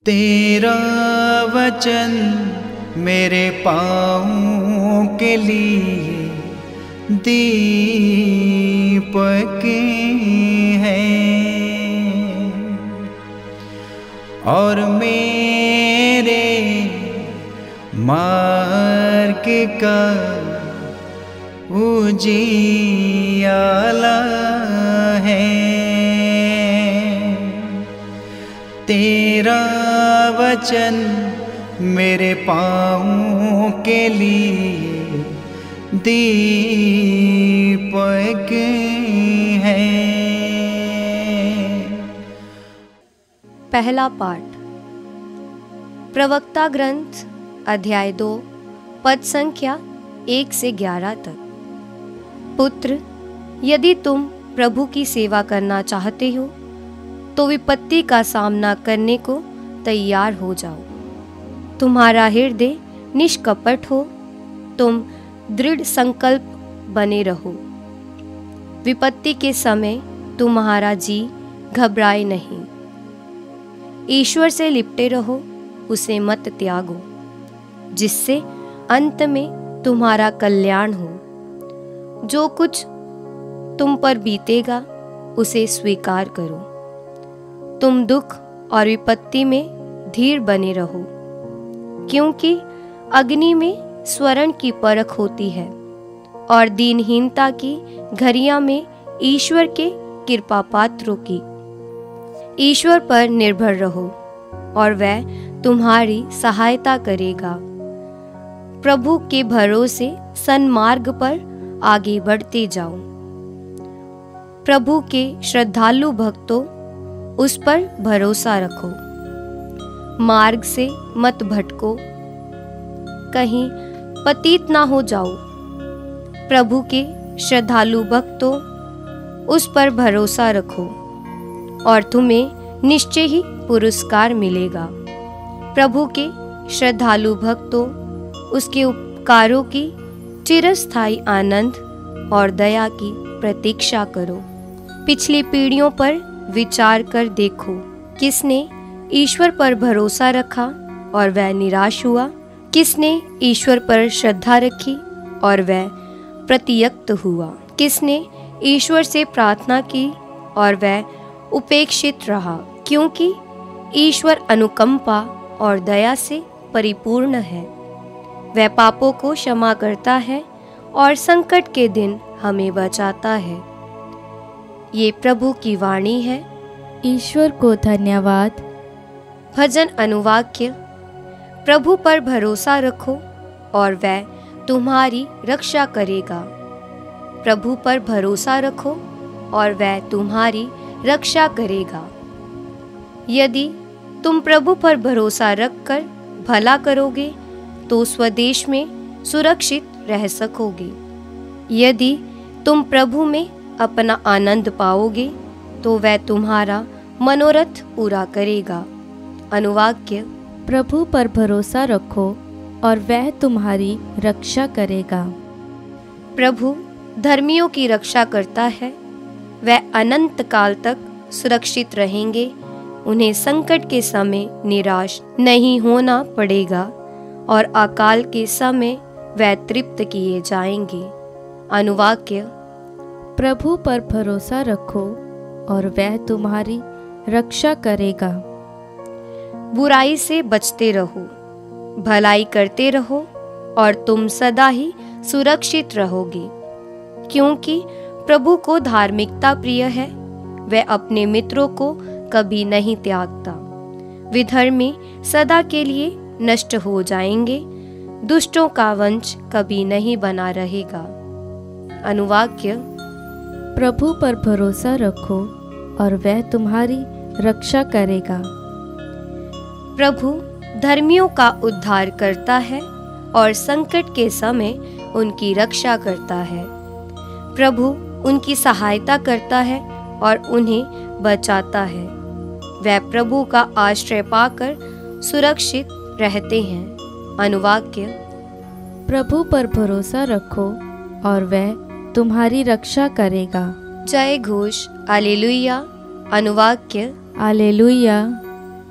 तेरा वचन मेरे पाँव के लिए दीपक है और मेरे मार्ग का उजियाला है। तेरा वचन मेरे पाँव के लिए दीपक है। पहला पाठ प्रवक्ता ग्रंथ अध्याय 2 पद संख्या 1 से 11 तक। पुत्र, यदि तुम प्रभु की सेवा करना चाहते हो तो विपत्ति का सामना करने को तैयार हो जाओ। तुम्हारा हृदय निष्कपट हो, तुम दृढ़ संकल्प बने रहो। विपत्ति के समय तुम्हारा जी घबराए नहीं। ईश्वर से लिपटे रहो, उसे मत त्यागो, जिससे अंत में तुम्हारा कल्याण हो। जो कुछ तुम पर बीतेगा उसे स्वीकार करो। तुम दुख और विपत्ति में धीर बने रहो, क्योंकि अग्नि में स्वर्ण की परख होती है और दीनहीनता की घड़ियां में ईश्वर के कृपा पात्रों की। ईश्वर पर निर्भर रहो और वह तुम्हारी सहायता करेगा। प्रभु के भरोसे सन्मार्ग पर आगे बढ़ते जाओ। प्रभु के श्रद्धालु भक्तों, उस पर भरोसा रखो। मार्ग से मत भटको, कहीं पतित ना हो जाओ। प्रभु के श्रद्धालु भक्तों, उस पर भरोसा रखो और तुम्हें निश्चय ही पुरस्कार मिलेगा। प्रभु के श्रद्धालु भक्तों, उसके उपकारों की चिरस्थायी आनंद और दया की प्रतीक्षा करो। पिछली पीढ़ियों पर विचार कर देखो, किसने ईश्वर पर भरोसा रखा और वह निराश हुआ? किसने ईश्वर पर श्रद्धा रखी और वह प्रत्यक्त हुआ? किसने ईश्वर से प्रार्थना की और वह उपेक्षित रहा? क्योंकि ईश्वर अनुकंपा और दया से परिपूर्ण है। वह पापों को क्षमा करता है और संकट के दिन हमें बचाता है। ये प्रभु की वाणी है। ईश्वर को धन्यवाद। भजन अनुवाक्य। प्रभु पर भरोसा रखो और वह तुम्हारी रक्षा करेगा। प्रभु पर भरोसा रखो और वह तुम्हारी रक्षा करेगा। यदि तुम प्रभु पर भरोसा रखकर भला करोगे तो स्वदेश में सुरक्षित रह सकोगे। यदि तुम प्रभु में अपना आनंद पाओगे तो वह तुम्हारा मनोरथ पूरा करेगा। अनुवाक्य। प्रभु पर भरोसा रखो और वह तुम्हारी रक्षा करेगा। प्रभु धर्मियों की रक्षा करता है। वह अनंत काल तक सुरक्षित रहेंगे। उन्हें संकट के समय निराश नहीं होना पड़ेगा और अकाल के समय वह तृप्त किए जाएंगे। अनुवाक्य। प्रभु पर भरोसा रखो और वह तुम्हारी रक्षा करेगा। बुराई से बचते रहो, भलाई करते रहो और तुम सदा ही सुरक्षित रहोगे, क्योंकि प्रभु को धार्मिकता प्रिय है। वह अपने मित्रों को कभी नहीं त्यागता। विधर्मी सदा के लिए नष्ट हो जाएंगे, दुष्टों का वंश कभी नहीं बना रहेगा। अनुवाक्य। प्रभु पर भरोसा रखो और वह तुम्हारी रक्षा करेगा। प्रभु धर्मियों का उद्धार करता है और संकट के समय उनकी रक्षा करता है। प्रभु उनकी सहायता करता है और उन्हें बचाता है। वह प्रभु का आश्रय पाकर सुरक्षित रहते हैं। अनुवाक्य। प्रभु पर भरोसा रखो और वह तुम्हारी रक्षा करेगा। जय घोष। हालेलुया। अनुवाक्य। हालेलुया।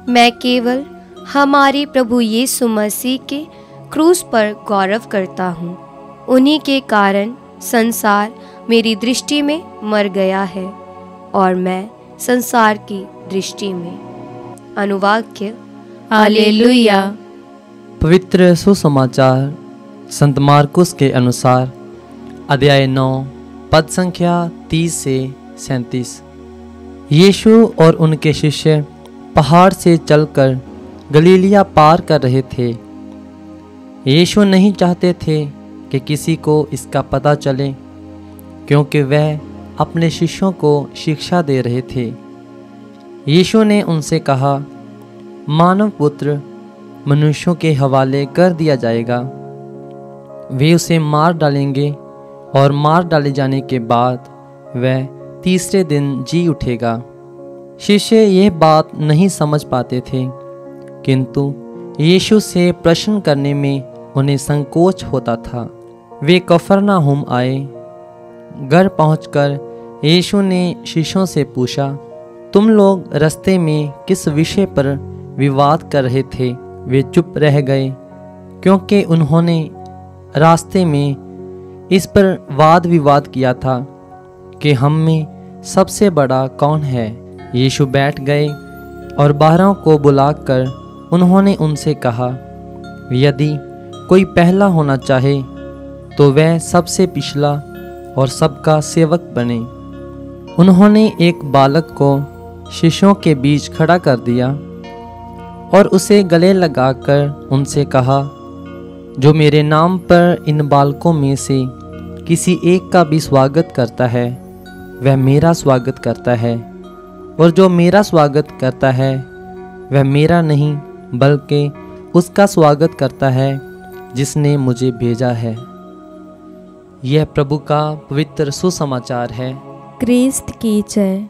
मैं केवल हमारे प्रभु यीशु मसीह के क्रूस पर गौरव करता हूँ। उन्हीं के कारण संसार मेरी दृष्टि में मर गया है और मैं संसार की दृष्टि में। अनुवाक्य हालेलुया। पवित्र सुसमाचार संत मार्कुस के अनुसार अध्याय 9 पद संख्या 30 से 37। यीशु और उनके शिष्य पहाड़ से चलकर गलीलिया पार कर रहे थे। यीशु नहीं चाहते थे कि किसी को इसका पता चले, क्योंकि वह अपने शिष्यों को शिक्षा दे रहे थे। यीशु ने उनसे कहा, मानव पुत्र मनुष्यों के हवाले कर दिया जाएगा। वे उसे मार डालेंगे और मार डाले जाने के बाद वह तीसरे दिन जी उठेगा। शिष्य यह बात नहीं समझ पाते थे, किंतु यीशु से प्रश्न करने में उन्हें संकोच होता था। वे कफरनहूम आए। घर पहुंचकर यीशु ने शिष्यों से पूछा, तुम लोग रास्ते में किस विषय पर विवाद कर रहे थे? वे चुप रह गए, क्योंकि उन्होंने रास्ते में इस पर वाद विवाद किया था कि हम में सबसे बड़ा कौन है। यीशु बैठ गए और 12 को बुलाकर उन्होंने उनसे कहा, यदि कोई पहला होना चाहे तो वह सबसे पिछला और सबका सेवक बने। उन्होंने एक बालक को शिष्यों के बीच खड़ा कर दिया और उसे गले लगाकर उनसे कहा, जो मेरे नाम पर इन बालकों में से किसी एक का भी स्वागत करता है वह मेरा स्वागत करता है, और जो मेरा स्वागत करता है वह मेरा नहीं बल्कि उसका स्वागत करता है जिसने मुझे भेजा है। यह प्रभु का पवित्र सुसमाचार है। क्रिस्त की जय।